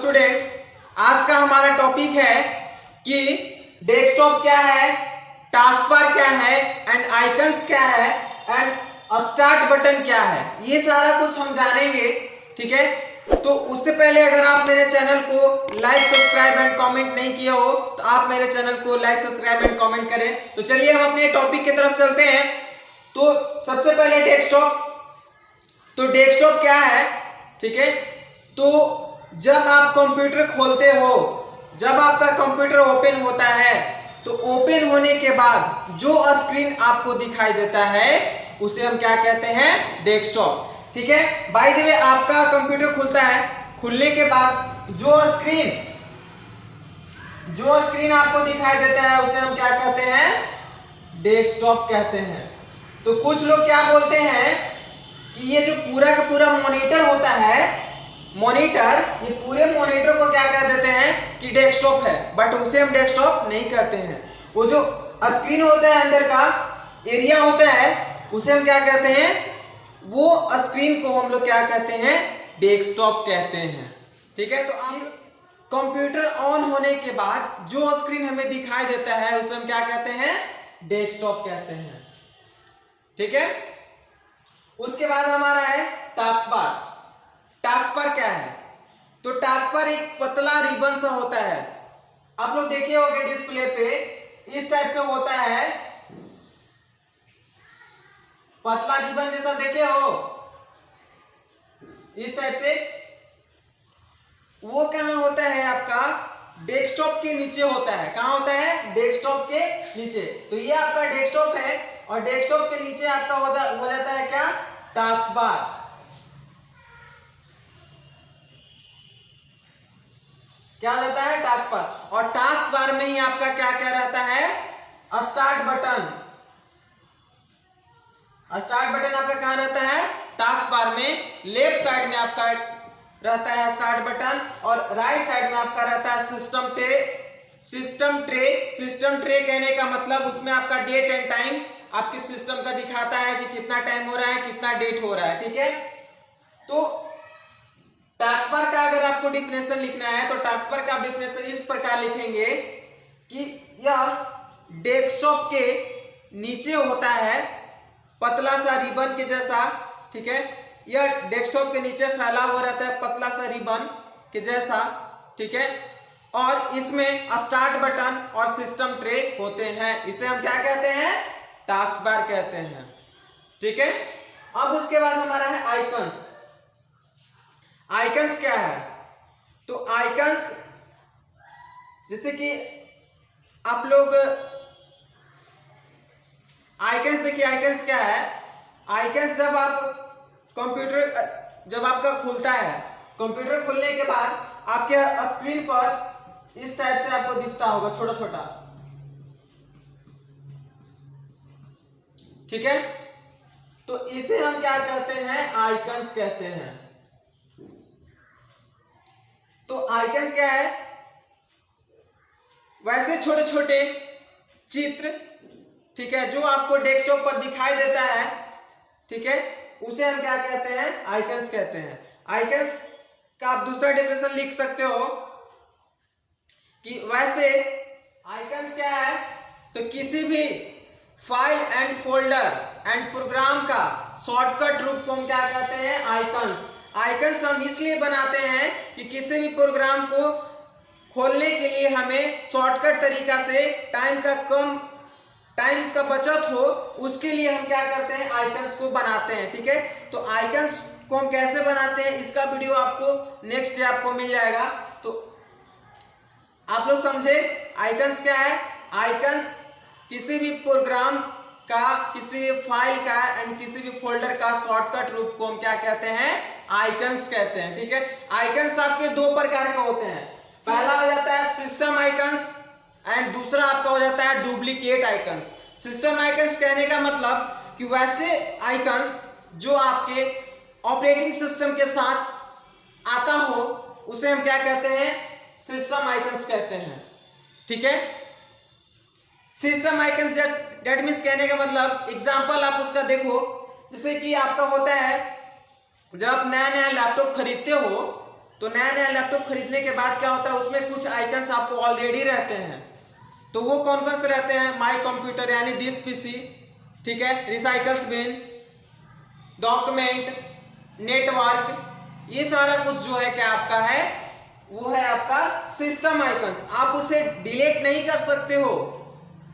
Student, आज का हमारा टॉपिक है कि डेस्कटॉप क्या है, टास्क बार क्या है एंड आइकन्स क्या है एंड स्टार्ट बटन क्या है, ये सारा कुछ हम जानेंगे। ठीक है, तो उससे पहले अगर आप मेरे चैनल को लाइक सब्सक्राइब एंड कमेंट नहीं किया हो तो आप मेरे चैनल को लाइक सब्सक्राइब एंड कमेंट करें। तो चलिए हम अपने टॉपिक की तरफ चलते हैं। तो सबसे पहले डेस्कटॉप, तो डेस्कटॉप क्या है? ठीक है, तो जब आप कंप्यूटर खोलते हो, जब आपका कंप्यूटर ओपन होता है तो ओपन होने के बाद जो स्क्रीन आपको दिखाई देता है उसे हम क्या कहते हैं? डेस्कटॉप। ठीक है, बाय द वे आपका कंप्यूटर खुलता है, खुलने के बाद जो स्क्रीन आपको दिखाई देता है उसे हम क्या कहते हैं? डेस्कटॉप कहते हैं। तो कुछ लोग क्या बोलते हैं कि ये जो पूरा का पूरा मॉनिटर होता है, मॉनिटर, ये पूरे मॉनिटर को क्या कह देते हैं कि डेस्कटॉप है, बट उसे हम डेस्कटॉप नहीं कहते हैं। वो जो स्क्रीन होता है, अंदर का एरिया होता है, उसे हम क्या कहते हैं? वो स्क्रीन को हम लोग क्या कहते हैं? डेस्कटॉप कहते हैं। ठीक है, तो आप कंप्यूटर ऑन होने के बाद जो स्क्रीन हमें दिखाई देता है उसे हम क्या कहते हैं? डेस्कटॉप कहते हैं। ठीक है, उसके बाद हमारा है टास्क बार। टास्क बार क्या है? तो टास्क बार एक पतला रिबन सा होता है, आप लोग देखे होंगे डिस्प्ले पे, इस टाइप से होता है, पतला रिबन जैसा देखे हो, इस टाइप से। वो कहां होता है? आपका डेस्कटॉप के नीचे होता है। कहां होता है? डेस्कटॉप के नीचे। तो ये आपका डेस्कटॉप है और डेस्कटॉप के नीचे आपका हो जाता है क्या? Task bar. क्या हो जाता है? Task bar. और टास्क बार में ही आपका क्या क्या रहता है? Start button. स्टार्ट बटन आपका कहां रहता है? टास्क बार में लेफ्ट साइड में आपका रहता है स्टार्ट बटन और राइट साइड में आपका रहता है सिस्टम ट्रे। सिस्टम ट्रे कहने का मतलब उसमें आपका डेट एंड टाइम आपके सिस्टम का दिखाता है कि कितना टाइम हो रहा है, कितना डेट हो रहा है। ठीक है, तो टास्क बार का अगर आपको डिफिनेशन लिखना है तो टास्क बार का आप डिफिनेशन इस प्रकार लिखेंगे कि यह डेस्कटॉप के नीचे होता है पतला सा रिबन के जैसा। ठीक है, यह डेस्कटॉप के नीचे फैला हुआ रहता है पतला सा रिबन के जैसा। ठीक है, और इसमें स्टार्ट बटन और सिस्टम ट्रे होते हैं। इसे हम क्या कहते हैं? टास्क बार कहते हैं। ठीक है, अब उसके बाद हमारा है आइकन्स। आइकन्स क्या है? तो आइकन्स, जैसे कि आप लोग आइकन्स देखिए, आइकन्स क्या है? आइकन्स जब आपका खुलता है, कंप्यूटर खुलने के बाद आपके स्क्रीन पर इस टाइप से आपको दिखता होगा, छोटा छोटा। ठीक है, तो इसे हम क्या कहते हैं? आइकन्स कहते हैं। तो आइकन्स क्या है? वैसे छोटे छोटे चित्र, ठीक है, जो आपको डेस्कटॉप पर दिखाई देता है, ठीक है, उसे हम क्या कहते हैं? आइकन्स कहते हैं। आइकन्स का आप दूसरा डेफिनेशन लिख सकते हो कि वैसे आइकन्स क्या है? तो किसी भी file and folder and program का शॉर्टकट रूप को हम क्या कहते हैं? आइकन्स। आइकन्स हम इसलिए बनाते हैं कि किसी भी प्रोग्राम को खोलने के लिए हमें शॉर्टकट तरीका से टाइम का बचत हो, उसके लिए हम क्या करते हैं? आइकन्स को बनाते हैं। ठीक है, तो आइकन्स को हम कैसे बनाते हैं इसका वीडियो आपको नेक्स्ट डे आपको मिल जाएगा। तो आप लोग समझे आइकन्स क्या है? आइकन्स किसी भी प्रोग्राम का, किसी भी फाइल का एंड किसी भी फोल्डर का शॉर्टकट रूप को हम क्या कहते हैं? आइकन्स कहते हैं। ठीक है, आइकन्स आपके दो प्रकार के होते हैं। पहला हो जाता है सिस्टम आइकन्स एंड दूसरा आपका हो जाता है डुप्लीकेट आइकन्स। सिस्टम आइकन्स कहने का मतलब कि वैसे आइकन्स जो आपके ऑपरेटिंग सिस्टम के साथ आता हो उसे हम क्या कहते हैं? सिस्टम आइकन्स कहते हैं। ठीक है, सिस्टम आइकन्स डेट मीन्स कहने का मतलब एग्जांपल आप उसका देखो, जैसे कि आपका होता है जब आप नया नया लैपटॉप खरीदते हो तो नया नया लैपटॉप खरीदने के बाद क्या होता है, उसमें कुछ आइकन्स आपको ऑलरेडी रहते हैं। तो वो कौन कौन से रहते हैं? माई कंप्यूटर यानी दिस पीसी, ठीक है, रिसाइकल्स बिन, डॉक्यूमेंट, नेटवर्क, ये सारा कुछ जो है क्या आपका है, वो है आपका सिस्टम आइकन्स। आप उसे डिलीट नहीं कर सकते हो,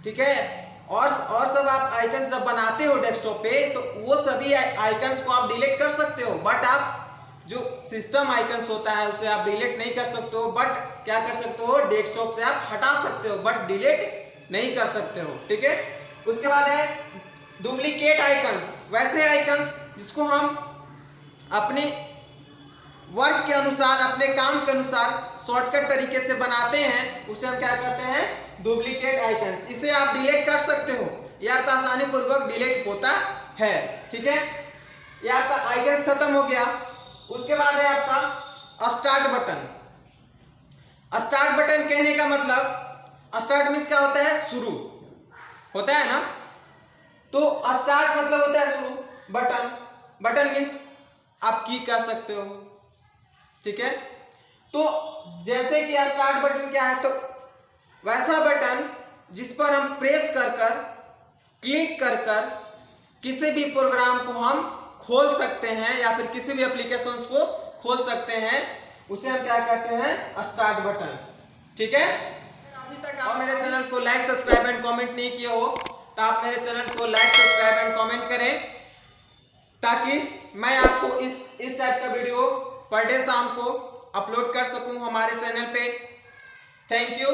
ठीक है। और सब आप आइकन्स जब बनाते हो डेस्कटॉप पे, तो वो सभी आइकन्स को आप डिलीट कर सकते हो, बट आप जो सिस्टम आइकन्स होता है उसे आप डिलीट नहीं कर सकते हो, बट क्या कर सकते हो, डेस्कटॉप से आप हटा सकते हो, बट डिलीट नहीं कर सकते हो, ठीक है। उसके बाद है डुप्लीकेट आइकन्स, वैसे आइकन्स जिसको हम अपने वर्क के अनुसार, अपने काम के अनुसार शॉर्टकट तरीके से बनाते हैं, उसे हम क्या कहते हैं, डुप्लीकेट आइकन्स। इसे आप डिलीट कर सकते हो, ये आपका आसानी पूर्वक डिलीट होता है, ठीक है। ये आपका आइकन्स खत्म हो गया। उसके बाद है आपका स्टार्ट बटन। स्टार्ट बटन कहने का मतलब, स्टार्ट मीन्स क्या होता है, शुरू होता है ना, तो स्टार्ट मतलब होता है शुरू, बटन मीन्स आप की कर सकते हो, ठीक है। तो जैसे कि स्टार्ट बटन क्या है, तो वैसा बटन जिस पर हम प्रेस कर क्लिक कर किसी भी प्रोग्राम को हम खोल सकते हैं या फिर किसी भी एप्लीकेशन को खोल सकते हैं, उसे हम क्या कहते हैं, स्टार्ट बटन, ठीक है। अभी तक आप मेरे चैनल को लाइक, सब्सक्राइब एंड कमेंट नहीं किए हो, तो आप मेरे चैनल को लाइक, सब्सक्राइब एंड कमेंट करें, ताकि मैं आपको इस टाइप का वीडियो पर डे शाम को अपलोड कर सकूं हमारे चैनल पे। Thank you.